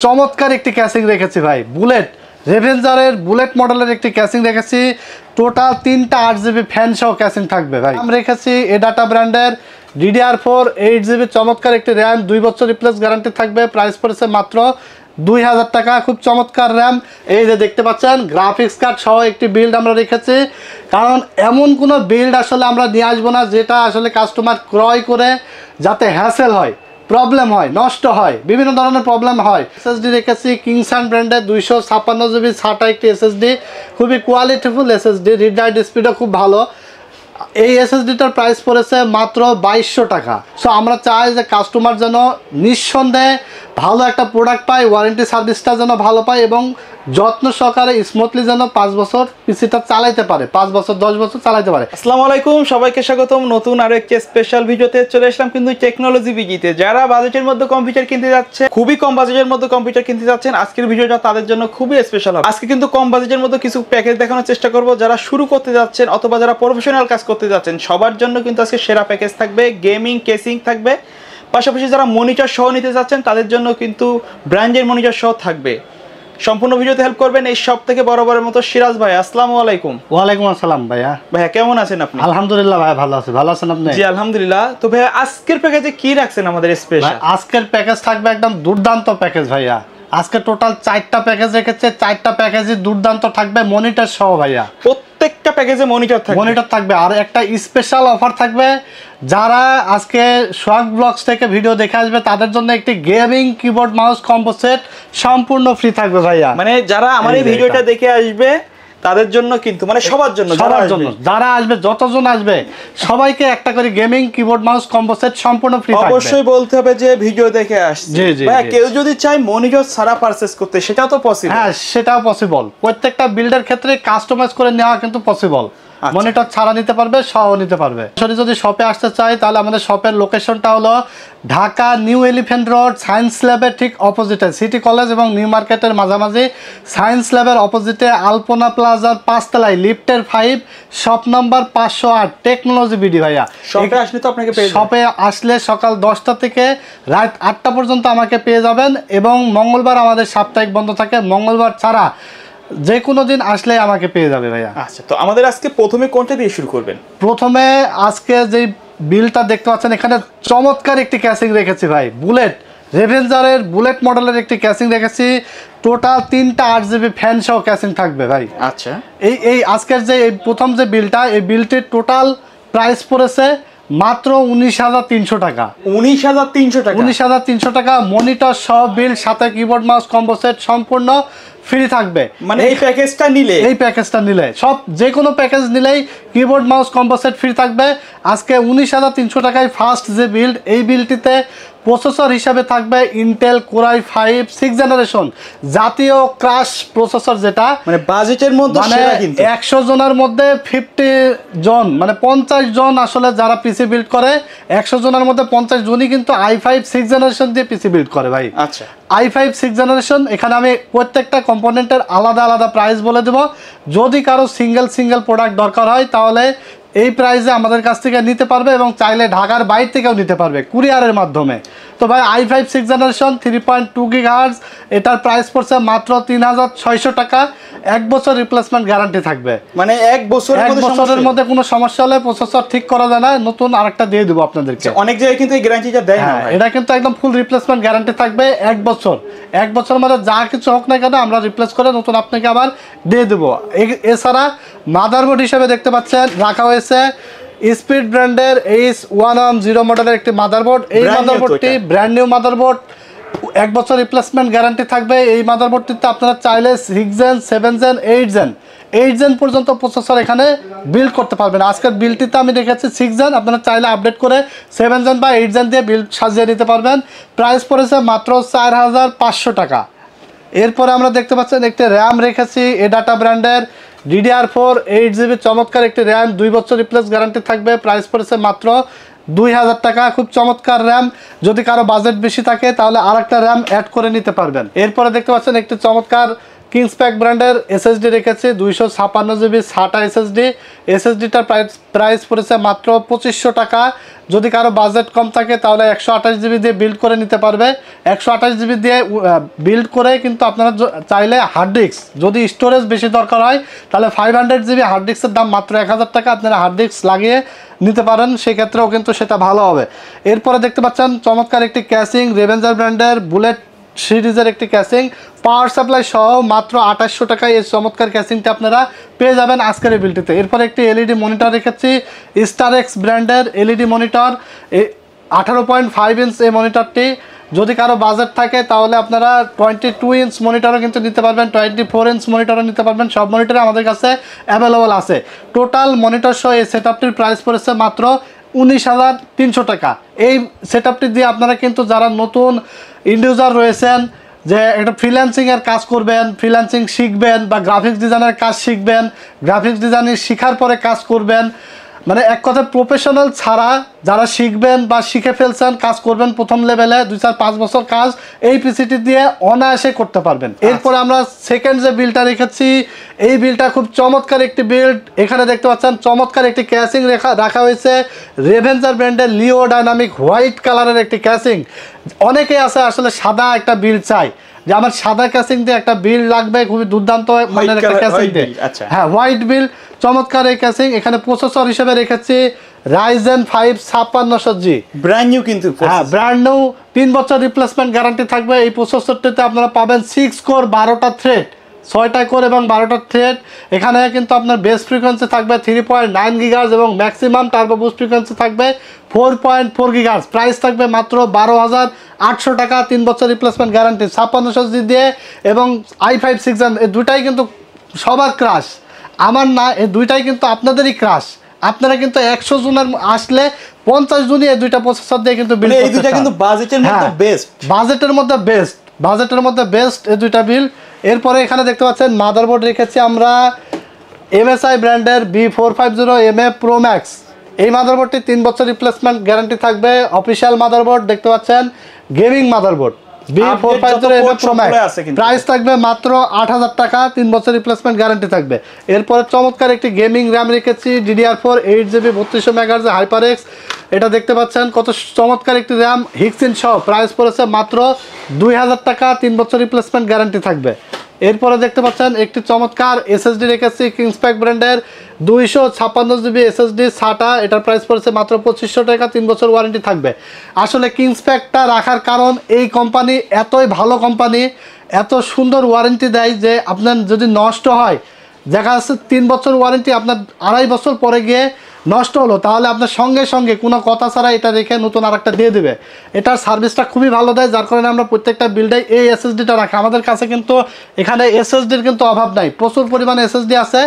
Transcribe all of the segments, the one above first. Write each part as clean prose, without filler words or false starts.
চমৎকার একটি ক্যাসিং রেখেছি ভাই, বুলেট রেভেঞ্জারের বুলেট মডেলের একটি ক্যাসিং রেখেছি। টোটাল 3টা 8GB ফ্যান সহ ক্যাসিং থাকবে ভাই। আমি রেখেছি এডাটা ব্র্যান্ডের DDR4 8GB চমৎকার একটি র্যাম, 2 বছর রিপ্লেস গ্যারান্টি থাকবে। প্রাইস পড়েছে মাত্র 2000 টাকা। খুব চমৎকার র্যাম, এই যে দেখতে পাচ্ছেন গ্রাফিক্স কার্ড সহ একটি বিল্ড আমরা রেখেছি। কারণ এমন কোনো বিল্ড আসলে আমরা নিয়ে আসবো না যেটা আসলে কাস্টমার ক্রয় করে যাতে হ্যাসেল হয়, প্রবলেম হয়, নষ্ট হয়, বিভিন্ন ধরনের প্রবলেম হয়। এসএসডি রেখেছি কিংসান ব্র্যান্ডের 256GB SATA একটি এসএসডি, খুবই কোয়ালিটিফুল এসএসডি, রিড রাইট স্পিডও খুব ভালো। এই এসএসডিটার প্রাইস পড়েছে মাত্র 2200 টাকা। সো আমরা চাই যে কাস্টমার যেন নিঃসন্দেহে ভালো একটা প্রোডাক্ট পায়, ওয়ারেন্টি সার্ভিসটা যেন ভালো পায় এবং যত্ন সহকারে স্মুথলি যেন 5 বছর পিসিটা চালাইতে পারে, 5 বছর 10 বছর চালাইতে পারে। আসসালামু আলাইকুম, সবাইকে স্বাগতম নতুন আরো একটি স্পেশাল ভিডিওতে। চলে আসলাম কিন্তু টেকনোলজি বিজিতে। যারা বাজেটের মধ্যে কম্পিউটার কিনতে যাচ্ছে, খুবই কম বাজেটের মধ্যে কম্পিউটার কিনতে যাচ্ছেন, আজকের ভিডিওটা তাদের জন্য খুবই স্পেশাল হবে। আজকে কিন্তু কম বাজেটের মধ্যে কিছু প্যাকেজ দেখানোর চেষ্টা করব। যারা শুরু করতে যাচ্ছেন অথবা যারা প্রফেশনাল কাজ করতে যাচ্ছেন সবার জন্য কিন্তু আজকে সেরা প্যাকেজ থাকবে। গেমিং কেসিং থাকবে, পাশাপাশি যারা মনিটর সহ নিতে যাচ্ছেন তাদের জন্য কিন্তু ব্র্যান্ডের মনিটর সহ থাকবে। সম্পূর্ণ ভিডিওতে হেল্প করবেন এই সব থেকে বরাবরের মতো সিরাজ ভাই। আসসালামু আলাইকুম। ওয়ালাইকুম আসসালাম ভাইয়া। ভাইয়া কেমন আছেন আপনি? আলহামদুলিল্লাহ ভাই, ভালো আছি। ভালো আছেন আপনি? জি আলহামদুলিল্লাহ। তো ভাইয়া আজকের প্যাকেজে কি রাখছেন আমাদের স্পেশাল? আজকের প্যাকেজ থাকবে একদম দুর্দান্ত প্যাকেজ ভাইয়া। আজকে টোটাল 4টা প্যাকেজ রেখেছে, 4টা প্যাকেজই দুর্দান্ত থাকবে মনিটর সহ ভাইয়া। প্রত্যেকটা প্যাকেজে মনিটর থাকবে। আর একটা স্পেশাল অফার থাকবে, যারা আজকে সোহাগ ব্লগস থেকে ভিডিও দেখে আসবে তাদের জন্য একটি gaming keyboard mouse combo set সম্পূর্ণ ফ্রি থাকবে ভাইয়া। মানে যারা আমার এই ভিডিওটা দেখে আসবে তাদের জন্য কিন্তু, মানে সবার জন্য, যারা আসবে যতজন আসবে সবাইকে একটা করে gaming keyboard mouse combo set সম্পূর্ণ ফ্রি থাকবে। অবশ্যই বলতে হবে যে ভিডিও দেখে আসছে। জি জি। ভাই কেউ যদি চায় মনিটর ছাড়া পারচেজ করতে সেটাও তো পসিবল। হ্যাঁ সেটাও পসিবল। প্রত্যেকটা বিল্ডের ক্ষেত্রে কাস্টমাইজ করে নেওয়া কিন্তু পসিবল। মনিটর ছাড়া নিতে পারবে, সহ নিতে পারবে। যদি শপে আসতে চাই তাহলে আমাদের শপের লোকেশনটা হলো Dhaka new elephant road, science ল্যাবের ঠিক অপোজিটে, সিটি কলেজ এবং নিউ মার্কেটের মাঝামাঝি, সায়েন্স ল্যাবের অপোজিটে আলপনা প্লাজার 5 তলায় লিফটের 5, শপ নাম্বার 508, টেকনোলজি বিডি ভাইয়া। শপে আসলে তো আপনাকে পেয়ে যাবেন। শপে আসলে সকাল 10টা থেকে রাত 8টা পর্যন্ত আমাকে পেয়ে যাবেন এবং মঙ্গলবার আমাদের সাপ্তাহিক বন্ধ থাকে, মঙ্গলবার ছাড়া যে কোনো দিন আসলে আমাকে পেয়ে যাবে ভাইয়া। আচ্ছা, তো আমাদের আজকে প্রথমে কোনটা দিয়ে শুরু করবেন? প্রথমে আজকে যে বিলটা দেখতে পাচ্ছেন এখানে চমৎকার একটি ক্যাসিং রেখেছি ভাই, বুলেট রেভেঞ্জারের বুলেট মডেলের একটি ক্যাসিং রেখেছি। টোটাল 3টা 8GB ফ্যান সহ ক্যাসিং থাকবে ভাই। আচ্ছা, এই আজকের যে এই প্রথম যে বিলটা, এই বিলটির টোটাল প্রাইস পড়েছে মাত্র 19,300 টাকা। 19,300 টাকা? 19,300 টাকা। মনিটর সহ বিল, সাথে কিবোর্ড মাউস কম্বো সেট সম্পূর্ণ ফ্রি থাকবে। মানে এই প্যাকেজটা নিলে সব যে কোনো প্যাকেজ নিলেই keyboard mouse combo set free থাকবে। আজকে 19,300 টাকায় ফার্স্ট যে বিল্ড, এই বিলটিতে প্রসেসর হিসাবে থাকবে ইন্টেল কোরাই 5 6 জেনারেশন জাতীয় ক্রাশ প্রসেসর, যেটা মানে বাজেটের মধ্যে সেরা। কিন্তু 100 জনের মধ্যে 50 জন, মানে 50 জন আসলে যারা পিসি বিল্ড করে, 100 জনের মধ্যে 50 জনই কিন্তু i5 6 জেনারেশন দিয়ে পিসি বিল্ড করে ভাই। আচ্ছা, i5 6 জেনারেশন। এখানে আমি প্রত্যেকটা কম্পোনেন্টের আলাদা আলাদা প্রাইস বলে দেব। যদি কারো সিঙ্গেল প্রোডাক্ট দরকার হয় তাহলে এই প্রাইসে আমাদের কাছ থেকে নিতে পারবে এবং চাইলে ঢাকার বাইরে থেকেও নিতে পারবে কুরিয়ারের মাধ্যমে। তো ভাই i5 6 জেনারেশন 3.2 GHz, এটার প্রাইস পড়ছে মাত্র 3,600 টাকা। 1 বছর রিপ্লেসমেন্ট গ্যারান্টি থাকবে। মানে 1 বছরের মধ্যে কোনো সমস্যা হলে প্রসেসর ঠিক করা যায় না, নতুন আরেকটা দিয়ে দেবো আপনাদেরকে। অনেক জায়গায় কিন্তু এই গ্যারান্টিটা দেয় না। এটা কিন্তু একদম ফুল রিপ্লেসমেন্ট গ্যারান্টি থাকবে 1 বছর। 1 বছরের মধ্যে যা কিছু হোক না কেন আমরা রিপ্লেস করে নতুন আপনাকে আবার দিয়ে দেবো। এছাড়া মাদারবোর্ড হিসেবে দেখতে পাচ্ছেন রাখা হয়েছে স্পিড ব্র্যান্ডের H110 মডেলের একটি মাদারবোর্ড। এই মাদারবোর্ডটি ব্র্যান্ড নিউ মাদারবোর্ড, 1 বছর রিপ্লেসমেন্ট গ্যারান্টি থাকবে। এই মাদারবোর্ডটিতে আপনারা চাইলে 6 জেন 7 জেন 8 জেন পর্যন্ত প্রসেসর এখানে বিল্ড করতে পারবেন। আজকের বিল্ডটিতে আমি রেখেছি 6 জেন, আপনারা চাইলে আপডেট করে 7 জেন বা 8 জেন দিয়ে বিল্ড সাজিয়ে নিতে পারবেন। প্রাইস পড়েছে মাত্র 4,500 টাকা। এরপরে আমরা দেখতে পাচ্ছেন একটি র্যাম রেখেছি এডাটা ব্র্যান্ডের DDR4 8GB চমৎকার একটি র্যাম, 2 বছর রিপ্লেস গ্যারান্টি থাকবে। প্রাইস পড়েছে মাত্র 2000 টাকা। খুব চমৎকার র্যাম, যদি কারো বাজেট বেশি থাকে তাহলে আরেকটা র্যাম অ্যাড করে নিতে পারবেন। এরপরে দেখতে পাচ্ছেন একটি চমৎকার কিংসপ্যাক ব্র্যান্ডের এসএসডি রেখেছি 256 জিবি SATA এসএসডি। এসএসডিটার প্রাইস পড়েছে মাত্র 2500 টাকা। যদি কারো বাজেট কম থাকে তাহলে 128 জিবি দিয়ে বিল্ড করে নিতে পারবে। 128 জিবি দিয়ে বিল্ড করে কিন্তু আপনারা চাইলে হার্ড ডিস্ক, যদি স্টোরেজ বেশি দরকার হয় তাহলে 500 জিবি হার্ড ডিস্কের দাম মাত্র 1000 টাকা। আপনারা হার্ড ডিস্ক লাগিয়ে নিতে পারেন, সেক্ষেত্রেও কিন্তু সেটা ভালো হবে। এরপরে দেখতে পাচ্ছেন চমৎকার একটি ক্যাসিং, রেভেঞ্জার ব্র্যান্ডের বুলেট সিরিজের একটি ক্যাসিং, পাওয়ার সাপ্লাই সহ মাত্র 2800 টাকায় এই চমৎকার ক্যাসিংটা আপনারা পেয়ে যাবেন আজকের এই বিলটিতে। এরপর একটি এলইডি মনিটর রেখেছি, স্টারএক্স ব্র্যান্ডের এলইডি মনিটর, 18.5 ইঞ্চ এই মনিটরটি। যদি কারো বাজেট থাকে তাহলে আপনারা 22 ইঞ্চ মনিটরও কিন্তু নিতে পারবেন, 24 ইঞ্চ মনিটরও নিতে পারবেন। সব মনিটরে আমাদের কাছে অ্যাভেলেবল আছে। টোটাল মনিটর সহ এই সেটআপটির প্রাইস পড়েছে মাত্র 19,300 টাকা। এই সেটআপটি দিয়ে আপনারা কিন্তু যারা নতুন ইন্ডিউজার রয়েছেন, যে একটা ফ্রিল্যান্সিংয়ের কাজ করবেন, ফ্রিল্যান্সিং শিখবেন বা গ্রাফিক্স ডিজাইনের কাজ শিখবেন, গ্রাফিক্স ডিজাইনিং শেখার পরে কাজ করবেন, মানে এক কথা প্রফেশনাল ছাড়া যারা শিখবেন বা শিখে ফেলছেন, কাজ করবেন প্রথম লেভেলে 2-4-5 বছর কাজ এই পিসিটি দিয়ে অনায়াসে করতে পারবেন। এরপরে আমরা সেকেন্ড যে বিলটা রেখেছি, এই বিলটা খুব চমৎকার একটি বিল্ড। এখানে দেখতে পাচ্ছেন চমৎকার একটি ক্যাসিং রাখা হয়েছে, রেভেঞ্জার ব্র্যান্ডের লিও ডাইনামিক হোয়াইট কালারের একটি ক্যাসিং। অনেকে আছে আসলে সাদা একটা বিল্ড চাই, যে আমার সাদা ক্যাসিং দিয়ে একটা বিল লাগবে, খুবই দুর্দান্ত মানের একটা ক্যাসিং দিয়ে। হ্যাঁ, হোয়াইট বিল, চমৎকার এই ক্যাসিং। এখানে প্রসেসর হিসেবে রেখেছি Ryzen 5 5600G, ব্র্যান্ড নিউ কিন্তু। হ্যাঁ, ব্র্যান্ড নিউ, 3 বছর রিপ্লেসমেন্ট গ্যারান্টি থাকবে। এই প্রসেসরটিতে আপনারা পাবেন 6 কোর 12টা থ্রেড, 6টা কোর এবং 12টা থ্রেড। এখানে কিন্তু আপনার বেস ফ্রিকোয়েন্সি থাকবে 3.9 গিগাহার্জ এবং ম্যাক্সিমাম টার্বো বুস্ট ফ্রিকোয়েন্সি থাকবে 4.4 গিগাহার্জ। প্রাইস থাকবে মাত্র 12,800 টাকা, 3 বছর রিপ্লেসমেন্ট গ্যারান্টি 5600G দিয়ে। এবং i5 6 Gen, এই দুটাই কিন্তু সবার ক্রাশ, আমার না, এই দুইটাই কিন্তু আপনাদেরই ক্রাশ। আপনারা কিন্তু 100 জনের আসলে 50 জনই এই দুইটা প্রসেসর দিয়ে কিন্তু বিল করতে চান। এই দুইটা কিন্তু বাজেটের মধ্যে বেস্ট, বাজেটের মধ্যে বেস্ট, বাজেটের মধ্যে বেস্ট এই দুইটা বিল। এরপরে এখানে দেখতে পাচ্ছেন মাদারবোর্ড রেখেছি আমরা MSI ব্র্যান্ডের B450MA Pro Max। এই মাদারবোর্ডটি 3 বছর রিপ্লেসমেন্ট গ্যারান্টি থাকবে। অফিসিয়াল মাদারবোর্ড দেখতে পাচ্ছেন, gaming motherboard B450MA Pro Max, price থাকবে মাত্র 8,000 টাকা, 3 বছর রিপ্লেসমেন্ট গ্যারান্টি থাকবে। এরপরে চমৎকার একটি গেমিং র্যাম রেখেছি DDR4 8GB 3200 MHz HyperX। এটা দেখতে পাচ্ছেন কত চমৎকার একটি র্যাম, হিক্সিন সহ, প্রাইস পড়েছে মাত্র 2,000 টাকা, 3 বছর রিপ্লেসমেন্ট গ্যারান্টি থাকবে। এরপরে দেখতে পাচ্ছেন একটি চমৎকার এসএসডি রেখেছি কিংসপ্যাক ব্র্যান্ডের 256 জিবি এসএসডি SATA। এটার প্রাইস পড়েছে মাত্র 2500 টাকা, 3 বছর ওয়ারেন্টি থাকবে। আসলে কিংসপ্যাকটা রাখার কারণ, এই কোম্পানি এতই ভালো কোম্পানি, এত সুন্দর ওয়ারেন্টি দেয় যে আপনার যদি নষ্ট হয়, দেখা যাচ্ছে 3 বছর ওয়ারেন্টি, আপনার 2.5 বছর পরে গিয়ে নষ্ট হলো, তাহলে আপনার সঙ্গে সঙ্গে কোনো কথা ছাড়া এটা রেখে নতুন আরেকটা দিয়ে দেবে। এটার সার্ভিসটা খুবই ভালো দেয়, যার কারণে আমরা প্রত্যেকটা বিল্ডে এই এসএসডিটা রাখি। আমাদের কাছে কিন্তু এখানে এসএসডির কিন্তু অভাব নাই, প্রচুর পরিমাণে এসএসডি আছে।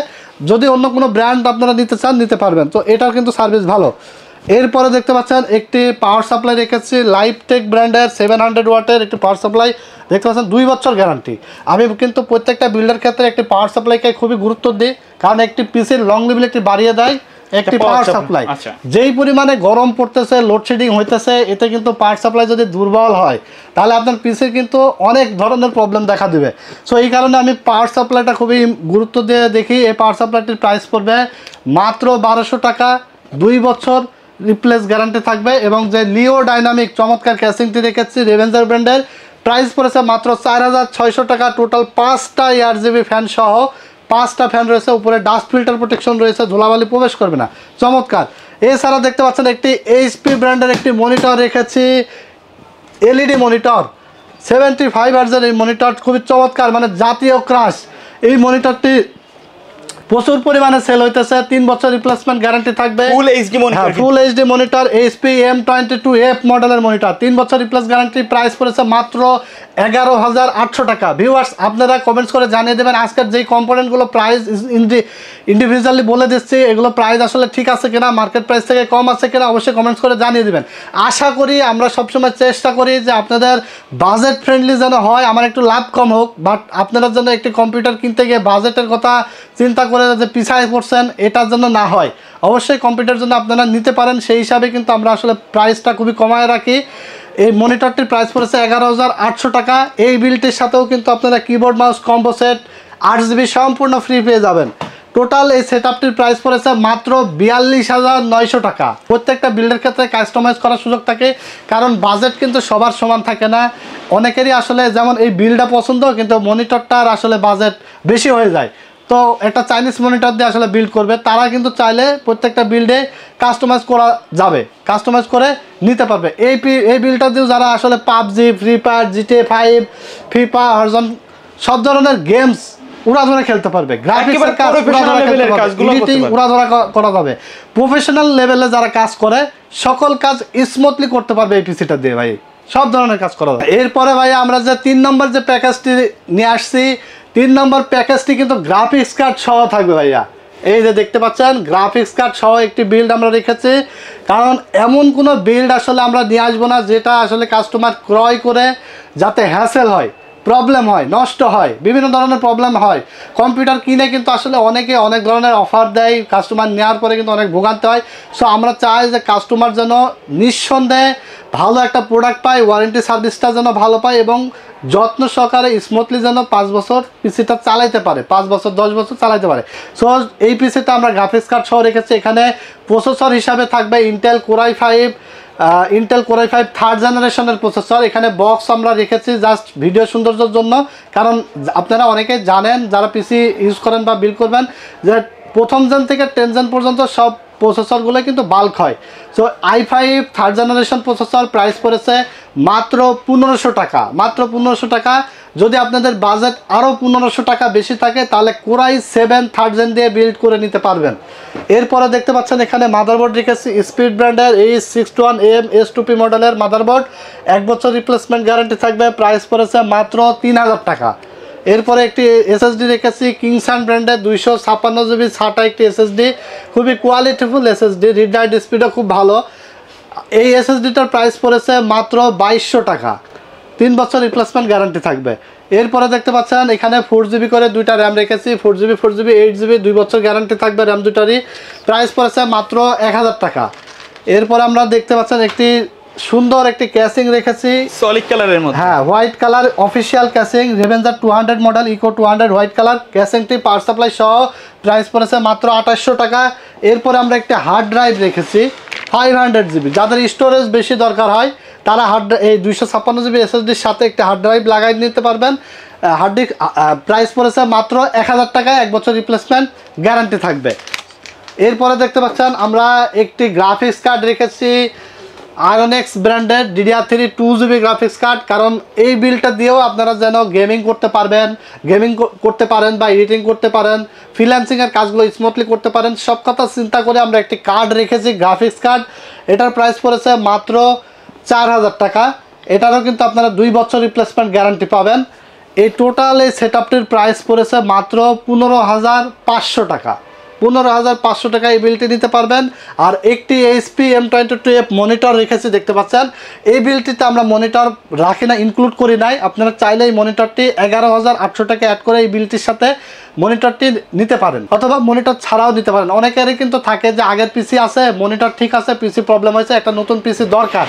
যদি অন্য কোনো ব্র্যান্ড আপনারা নিতে চান নিতে পারবেন, তো এটার কিন্তু সার্ভিস ভালো। এরপরে দেখতে পাচ্ছেন একটি পাওয়ার সাপ্লাই রেখেছি লাইফটেক ব্র্যান্ডের 700 ওয়াটের একটি পাওয়ার সাপ্লাই। দেখতে পাচ্ছেন 2 বছর গ্যারান্টি। আমি কিন্তু প্রত্যেকটা বিল্ডের ক্ষেত্রে একটি পাওয়ার সাপ্লাইকে খুবই গুরুত্ব দিই, কারণ একটি পিসির লং লিভিলিটি বাড়িয়ে দেয় একটি পাওয়ার সাপ্লাই। যেই পরিমাণে গরম পড়তেছে, লোডশেডিং হইতেছে, এতে কিন্তু পাওয়ার সাপ্লাই যদি দুর্বল হয় তাহলে আপনার পিসির কিন্তু অনেক ধরনের প্রবলেম দেখা দেবে। সো এই কারণে আমি পাওয়ার সাপ্লাইটা খুবই গুরুত্ব দিয়ে দেখি। এই পাওয়ার সাপ্লাইটির প্রাইস পড়বে মাত্র 1200 টাকা, 2 বছর রিপ্লেস গ্যারান্টি থাকবে। এবং যে লিও ডাইনামিক চমৎকার ক্যাসিংটি রেখেছি রেভেঞ্জার ব্র্যান্ডের, প্রাইস পড়েছে মাত্র 4,600 টাকা। টোটাল 5টা RGB ফ্যান সহ, 5টা ফ্যান রয়েছে, উপরে ডাস্ট ফিল্টার প্রোটেকশন রয়েছে, ধুলাবালি প্রবেশ করবে না, চমৎকার। এছাড়া দেখতে পাচ্ছেন একটি HP ব্র্যান্ডের একটি মনিটর রেখেছি, LED মনিটর 75 হার্জের। এই মনিটর খুবই চমৎকার, মানে জাতীয় ক্রাশ। এই মনিটরটি প্রচুর পরিমাণে সেল হইতেছে, 3 বছর রিপ্লেসমেন্ট গ্যারান্টি থাকবে। Full HD monitor, full HD monitor, HP M22F মডেলের মনিটর, 3 বছর রিপ্লেস গ্যারান্টি। প্রাইস পড়েছে মাত্র 11,800 টাকা। ভিউয়ার্স, আপনারা কমেন্টস করে জানিয়ে দেবেন আজকের যেই কম্পোনেন্টগুলো প্রাইস ইন্ডিভিজুয়ালি বলে দিচ্ছি, এগুলো প্রাইস আসলে ঠিক আছে কিনা, মার্কেট প্রাইস থেকে কম আছে কিনা, অবশ্যই কমেন্টস করে জানিয়ে দেবেন। আশা করি, আমরা সবসময় চেষ্টা করি যে আপনাদের বাজেট ফ্রেন্ডলি যেন হয়, আমার একটু লাভ কম হোক, বাট আপনারা যেন একটি কম্পিউটার কিনতে গিয়ে বাজেটের কথা চিন্তা করে যে পিছায় পড়ছেন, এটার জন্য না হয়। অবশ্যই কম্পিউটার জন্য আপনারা নিতে পারেন, সেই হিসাবে কিন্তু আমরা আসলে প্রাইসটা খুবই কমায় রাখি। এই মনিটরটির প্রাইস পড়েছে 11,800 টাকা। এই বিলটির সাথেও কিন্তু আপনারা keyboard mouse combo set 8GB সম্পূর্ণ ফ্রি পেয়ে যাবেন। টোটাল এই সেটআপটির প্রাইস পড়েছে মাত্র 42,900 টাকা। প্রত্যেকটা বিল্ডের ক্ষেত্রে কাস্টমাইজ করার সুযোগ থাকে, কারণ বাজেট কিন্তু সবার সমান থাকে না। অনেকেরই আসলে যেমন এই বিলটা পছন্দ, কিন্তু মনিটরটার আসলে বাজেট বেশি হয়ে যায়, তো একটা চাইনিজ মনিটর দিয়ে আসলে বিল্ড করবে, তারা কিন্তু চাইলে প্রত্যেকটা বিল্ডে কাস্টমাইজ করা যাবে, কাস্টমাইজ করে নিতে পারবে। এই বিলটা দিয়েও যারা আসলে PUBG, free fire, GTA 5, FIFA, হরজন সব ধরনের গেমস উড়াধরা খেলতে পারবে, গ্রাফিক্সের কাজ এডিটিং উড়াধরা করা যাবে। প্রফেশনাল লেভেলে যারা কাজ করে সকল কাজ স্মুথলি করতে পারবে এই পিসিটা দিয়ে ভাই, সব ধরনের কাজ করা যাবে। এরপরে ভাই আমরা যে 3 নম্বর যে প্যাকেজটি নিয়ে আসছি, 3 নম্বর প্যাকেজটি কিন্তু গ্রাফিক্স কার্ড সহ থাকবে ভাইয়া। এই যে দেখতে পাচ্ছেন গ্রাফিক্স কার্ড সহ একটি বিল্ড আমরা রেখেছি, কারণ এমন কোনো বিল্ড আসলে আমরা নিয়ে আসবো না যেটা আসলে কাস্টমার ক্রয় করে যাতে হ্যাসেল হয়, প্রবলেম হয়, নষ্ট হয়, বিভিন্ন ধরনের প্রবলেম হয়। কম্পিউটার কিনে কিন্তু আসলে অনেকে অনেক ধরনের অফার দেয়, কাস্টমার নেওয়ার পরে কিন্তু অনেক ভোগান্তি হয়। সো আমরা চাই যে কাস্টমার যেন নিঃসন্দেহে ভালো একটা প্রোডাক্ট পায়, ওয়ারেন্টি সার্ভিসটা যেন ভালো পায়, এবং যত্ন সহকারে স্মুথলি যেন 5 বছর পিসিটা চালাইতে পারে, 5 বছর 10 বছর চালাইতে পারে। সো এই পিসিটা আমরা গ্রাফিক্স কার্ড সহ রেখেছি। এখানে প্রসেসর হিসাবে থাকবে ইন্টেল কোর i5 থার্ড জেনারেশনের প্রসেসর। এখানে বক্স আমরা রেখেছি জাস্ট ভিডিও সৌন্দর্যের জন্য, কারণ আপনারা অনেকেই জানেন যারা পিসি ইউজ করেন বা বিল্ড করবেন যে প্রথম জেন থেকে 10 জেন পর্যন্ত সব প্রসেসরগুলো কিন্তু বাল্ক হয়। So i5 third generation processor price পড়েছে মাত্র 1500 টাকা, মাত্র 1500 টাকা। যদি আপনাদের বাজেট আরও 1500 টাকা বেশি থাকে তাহলে কোর i7 থার্ড জেন দিয়ে বিল্ড করে নিতে পারবেন। এরপরে দেখতে পাচ্ছেন এখানে মাদারবোর্ড রেখেছি স্পিড ব্র্যান্ডের H621M S2P মডেলের মাদারবোর্ড, 1 বছর রিপ্লেসমেন্ট গ্যারান্টি থাকবে, প্রাইস পড়েছে মাত্র 3000 টাকা। এরপরে একটি এসএসডি রেখেছি কিংসান ব্র্যান্ডের 256GB SATA একটি এসএসডি, খুবই কোয়ালিটিফুল এসএসডি, রিড রাইট স্পিডও খুব ভালো। এই এসএসডিটার প্রাইস পড়েছে মাত্র 2200 টাকা, 3 বছর রিপ্লেসমেন্ট গ্যারান্টি থাকবে। এরপরে দেখতে পাচ্ছেন এখানে 4GB করে দুইটা র্যাম রেখেছি, 4GB 8GB 2 বছর গ্যারান্টি থাকবে র্যাম দুটারই, প্রাইস পড়েছে মাত্র 1000 টাকা। এরপরে আমরা দেখতে পাচ্ছেন একটি সুন্দর একটি ক্যাসিং রেখেছি সলিড কালারের মধ্যে, হ্যাঁ white colour official casing, Revenger 200 model Eco 200 white colour ক্যাসিংটি পাওয়ার সাপ্লাই সহ, প্রাইস পড়েছে মাত্র 2800 টাকা। এরপরে আমরা একটা হার্ড ড্রাইভ রেখেছি 500GB, যাদের স্টোরেজ বেশি দরকার হয় তারা এই 256GB এসএসডির সাথে একটা হার্ড ড্রাইভ লাগাই নিতে পারবেন। হার্ড ডিস্ক প্রাইস পড়েছে মাত্র 1000 টাকায়, 1 বছর রিপ্লেসমেন্ট গ্যারান্টি থাকবে। এরপরে দেখতে পাচ্ছেন আমরা একটি গ্রাফিক্স কার্ড রেখেছি Ironix ব্র্যান্ডের DDR3 2GB গ্রাফিক্স কার্ড, কারণ এই বিলটা দিয়েও আপনারা যেন গেমিং করতে পারেন বা এডিটিং করতে পারেন, ফ্রিল্যান্সিংয়ের কাজগুলো স্মুথলি করতে পারেন, সব কথা চিন্তা করে আমরা একটি কার্ড রেখেছি গ্রাফিক্স কার্ড। এটার প্রাইস পড়েছে মাত্র 4000 টাকা, এটারও কিন্তু আপনারা 2 বছর রিপ্লেসমেন্ট গ্যারান্টি পাবেন। এই টোটাল এই সেটআপটির প্রাইস পড়েছে মাত্র 15,500 টাকা, 15,500 টাকা এই বিলটি নিতে পারবেন। আর একটি HP M22F মনিটর রেখেছি দেখতে পাচ্ছেন, এই বিলটিতে আমরা মনিটর রাখি না, ইনক্লুড করি নাই। আপনারা চাইলে এই মনিটরটি 11,800 টাকা অ্যাড করে এই বিলটির সাথে মনিটরটি নিতে পারেন, অথবা মনিটর ছাড়াও নিতে পারেন। অনেকেরই কিন্তু থাকে যে আগের পিসি আছে, মনিটর ঠিক আছে, পিসি প্রবলেম হয়েছে, একটা নতুন পিসি দরকার,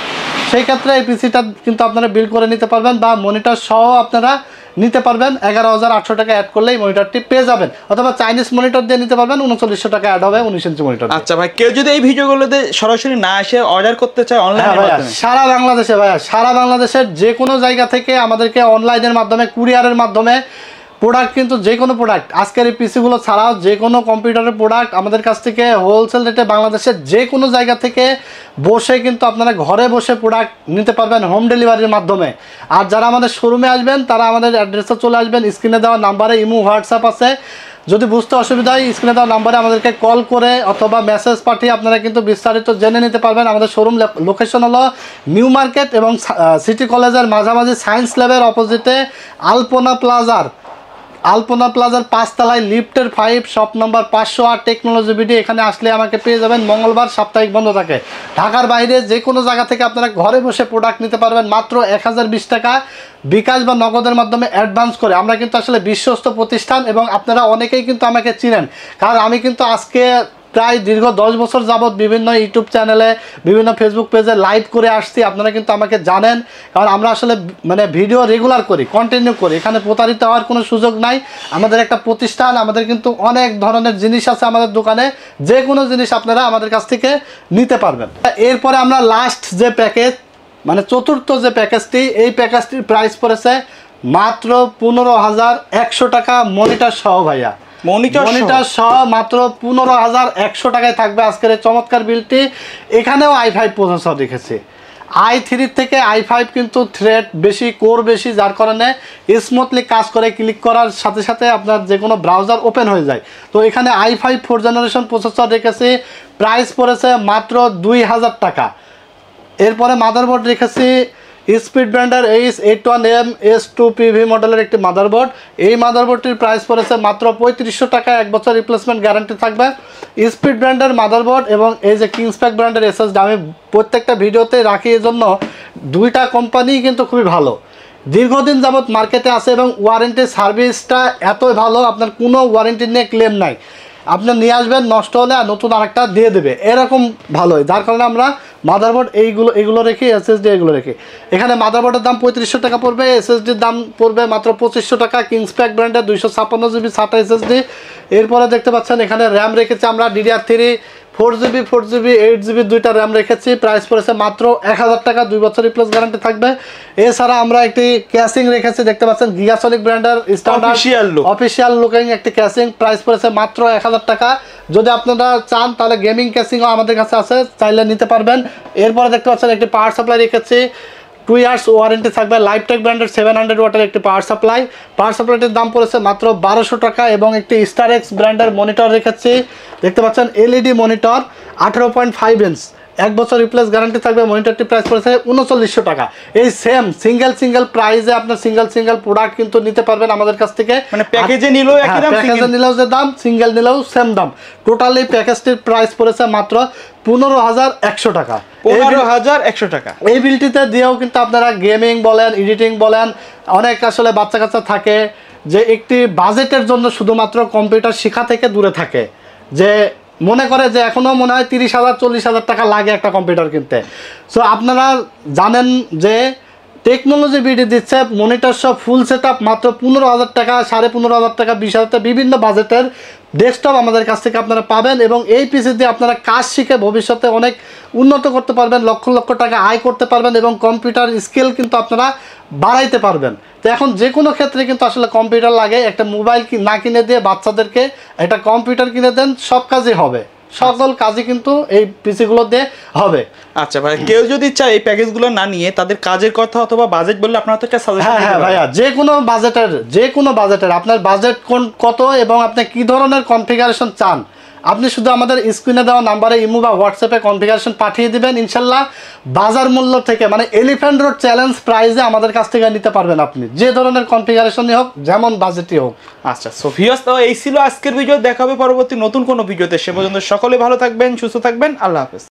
সেই ক্ষেত্রে এই পিসিটা কিন্তু আপনারা বিল করে নিতে পারবেন, বা মনিটর সহ আপনারা নিতে পারবেন। 11,800 টাকা অ্যাড করলেই মনিটরটি পেয়ে যাবেন, অথবা চাইনিজ মনিটর দিয়ে নিতে পারবেন, 3900 টাকা অ্যাড হবে 19 ইঞ্চি মনিটর। আচ্ছা ভাই, কেউ যদি এই ভিডিওগুলোতে সরাসরি না এসে অর্ডার করতে চায় অনলাইনে মাধ্যমে, সারা বাংলাদেশে ভাইয়া, সারা বাংলাদেশের যে কোনো জায়গা থেকে আমাদেরকে অনলাইনের মাধ্যমে, কুরিয়ারের মাধ্যমে প্রোডাক্ট, কিন্তু যে কোনো প্রোডাক্ট আজকের এই পিসিগুলো ছাড়াও যে কোনো কম্পিউটারের প্রোডাক্ট আমাদের কাছ থেকে হোলসেল রেটে বাংলাদেশের যে কোনো জায়গা থেকে বসে কিন্তু আপনারা ঘরে বসে প্রোডাক্ট নিতে পারবেন হোম ডেলিভারির মাধ্যমে। আর যারা আমাদের শোরুমে আসবেন তারা আমাদের অ্যাড্রেসে চলে আসবেন, স্ক্রিনে দেওয়া নাম্বারে ইমো হোয়াটসঅ্যাপ আছে, যদি বুঝতে অসুবিধা হয় স্ক্রিনে দেওয়া নাম্বারে আমাদেরকে কল করে অথবা মেসেজ পাঠিয়ে আপনারা কিন্তু বিস্তারিত জেনে নিতে পারবেন। আমাদের শোরুম লোকেশন হলো নিউ মার্কেট এবং সিটি কলেজের মাঝামাঝি সায়েন্স ল্যাবের অপোজিটে আলপনা প্লাজার 5 তলায় লিফটের 5 শপ নম্বর 508 টেকনোলজি বিডি। এখানে আসলে আমাকে পেয়ে যাবেন। মঙ্গলবার সাপ্তাহিক বন্ধ থাকে। ঢাকার বাইরে যে কোনো জায়গা থেকে আপনারা ঘরে বসে প্রোডাক্ট নিতে পারবেন মাত্র 1020 টাকা বিকাশ বা নগদের মাধ্যমে অ্যাডভান্স করে। আমরা কিন্তু আসলে বিশ্বস্ত প্রতিষ্ঠান এবং আপনারা অনেকেই কিন্তু আমাকে চিনেন, কারণ আমি কিন্তু আজকে প্রায় দীর্ঘ 10 বছর যাবত বিভিন্ন ইউটিউব চ্যানেলে বিভিন্ন ফেসবুক পেজে লাইভ করে আসছি, আপনারা কিন্তু আমাকে জানেন। কারণ আমরা আসলে মানে ভিডিও রেগুলার করি, কন্টিনিউ করি, এখানে প্রতারিত হওয়ার কোনো সুযোগ নাই। আমাদের একটা প্রতিষ্ঠান, আমাদের কিন্তু অনেক ধরনের জিনিস আছে আমাদের দোকানে, যে কোনো জিনিস আপনারা আমাদের কাছ থেকে নিতে পারবেন। এরপরে আমরা লাস্ট যে প্যাকেজ, মানে চতুর্থ যে প্যাকেজটি, এই প্যাকেজটির প্রাইস পড়েছে মাত্র 15,100 টাকা মনিটর সহ ভাইয়া। মনিটর সহ মাত্র 15,100 টাকায় থাকবে আজকের এই চমৎকার বিলটি। এখানেও i5 প্রসেসর রেখেছি। i3 থেকে i5 কিন্তু থ্রেড বেশি, কোর বেশি, যার কারণে স্মুথলি কাজ করে, ক্লিক করার সাথে সাথে আপনার যে কোনো ব্রাউজার ওপেন হয়ে যায়। তো এখানে i5 4th জেনারেশন প্রসেসর রেখেছি, প্রাইস পড়েছে মাত্র 2,000 টাকা। এরপরে মাদারবোর্ড রেখেছি স্পিড ব্র্যান্ডের H81M S2PV মডেলের একটি মাদারবোর্ড। এই মাদারবোর্ডটির প্রাইস পড়েছে মাত্র 3500 টাকা, 1 বছর রিপ্লেসমেন্ট গ্যারান্টি থাকবে। স্পিড ব্র্যান্ডের মাদারবোর্ড এবং এই যে কিংসপ্যাক ব্র্যান্ডের SSD আমি প্রত্যেকটা ভিডিওতে রাখি, এই জন্য দুইটা কোম্পানি কিন্তু খুবই ভালো, দীর্ঘদিন যাবৎ মার্কেটে আছে এবং ওয়ারেন্টি সার্ভিসটা এতই ভালো, আপনার কোনো ওয়ারেন্টি নিয়ে ক্লেম নাই। আপনি নিয়ে আসবেন, নষ্ট হলে আর নতুন আরেকটা দিয়ে দেবে, এরকম ভালোই। যার কারণে আমরা মাদারবোর্ড এগুলো রেখে, SSD এগুলো রেখে। এখানে মাদারবোর্ডের দাম 3500 টাকা পড়বে, SSDর দাম পড়বে মাত্র 2500 টাকা। কিংসপ্যাক ব্র্যান্ডের 256GB SATA SSD। এরপরে দেখতে পাচ্ছেন এখানে র্যাম রেখেছি আমরা DDR3 4GB 8GB দুইটা র্যাম রেখেছি, প্রাইস পড়েছে মাত্র 1000 টাকা, 2 বছর রিপ্লেস গ্যারান্টি থাকবে। এছাড়া আমরা একটি ক্যাসিং রেখেছি, দেখতে পাচ্ছেন গিগাসনিক ব্র্যান্ডের স্ট্যান্ডার্ড অফিসিয়াল লুকিং একটি ক্যাসিং, প্রাইস পড়েছে মাত্র 1000 টাকা। যদি আপনারা চান তাহলে গেমিং ক্যাসিংও আমাদের কাছে আছে, চাইলে নিতে পারবেন। এরপরে দেখতে পাচ্ছেন একটি পাওয়ার সাপ্লাই রেখেছি, 2 ইয়ার্স ওয়ারেন্টি থাকবে, লাইফটেক ব্র্যান্ডের 700 ওয়াটের একটি পাওয়ার সাপ্লাই। পাওয়ার সাপ্লাইটির দাম পড়েছে মাত্র 1200 টাকা। এবং একটি স্টারএক্স ব্র্যান্ডের মনিটর রেখেছি, দেখতে পাচ্ছেন LED মনিটর 18.5 ইঞ্চ, 1 বছর রিপ্লেস গ্যারান্টি থাকবে। মনিটরটি প্রাইস পড়েছে 3900 টাকা। এই সেম সিঙ্গেল প্রাইসে আপনার সিঙ্গেল প্রোডাক্ট কিন্তু নিতে পারবেন আমাদের কাছ থেকে, মানে প্যাকেজে নিলেও একই দাম, প্যাকেজে নিলেও যে দাম, সিঙ্গেল নিলেও সেম দাম। টোটাল এই প্যাকেজটির প্রাইস পড়েছে মাত্র 15,100 টাকা। 15,100 টাকা। এই বিলটিতে দিয়েও কিন্তু আপনারা গেমিং বলেন, এডিটিং বলেন, অনেক আসলে বাচ্চা কাচ্চা থাকে যে একটি বাজেটের জন্য শুধুমাত্র কম্পিউটার শেখা থেকে দূরে থাকে, যে মনে করে যে এখনও মনে হয় 30,000 40,000 টাকা লাগে একটা কম্পিউটার কিনতে। সো আপনারা জানেন যে টেকনোলজি বিডি দিচ্ছে মনিটর সব ফুল সেট আপ মাত্র 15,000 টাকা, 15,500 টাকা, 20,000 টাকা, বিভিন্ন বাজেটের ডেস্কটপ আমাদের কাছ থেকে আপনারা পাবেন। এবং এই পিসি দিয়ে আপনারা কাজ শিখে ভবিষ্যতে অনেক উন্নত করতে পারবেন, লক্ষ লক্ষ টাকা আয় করতে পারবেন এবং কম্পিউটার স্কিল কিন্তু আপনারা বাড়াইতে পারবেন। তো এখন যে কোনো ক্ষেত্রে কিন্তু আসলে কম্পিউটার লাগে, একটা মোবাইল না কিনে দিয়ে বাচ্চাদেরকে একটা কম্পিউটার কিনে দেন, সব কাজই হবে, সকল কাজই কিন্তু এই পিসিগুলো দিয়ে হবে। আচ্ছা ভাই, কেউ যদি চায় এই প্যাকেজগুলো না নিয়ে তাদের কাজের কথা অথবা বাজেট বললে আপনারা তো একটা সাজেশন দিতে পারেন। ভাইয়া, যে কোনো বাজেটের আপনার বাজেট কত এবং আপনি কি ধরনের কনফিগারেশন চান, আপনি শুধু আমাদের স্ক্রিনে দেওয়া নাম্বারে ইমো বা হোয়াটসঅ্যাপে কনফিগারেশন পাঠিয়ে দিবেন, ইনশাল্লাহ বাজার মূল্য থেকে, মানে এলিফ্যান্ট রোড চ্যালেঞ্জ প্রাইসে আমাদের কাছ থেকে নিতে পারবেন আপনি, যে ধরনের কনফিগারেশনই হোক, যেমন বাজেটই হোক। আচ্ছা, সো ভিউয়ার্স, তো এই ছিল আজকের ভিডিও। দেখা হবে পরবর্তী নতুন কোনো ভিডিওতে। সে পর্যন্ত সকলে ভালো থাকবেন, সুস্থ থাকবেন। আল্লাহ হাফেজ।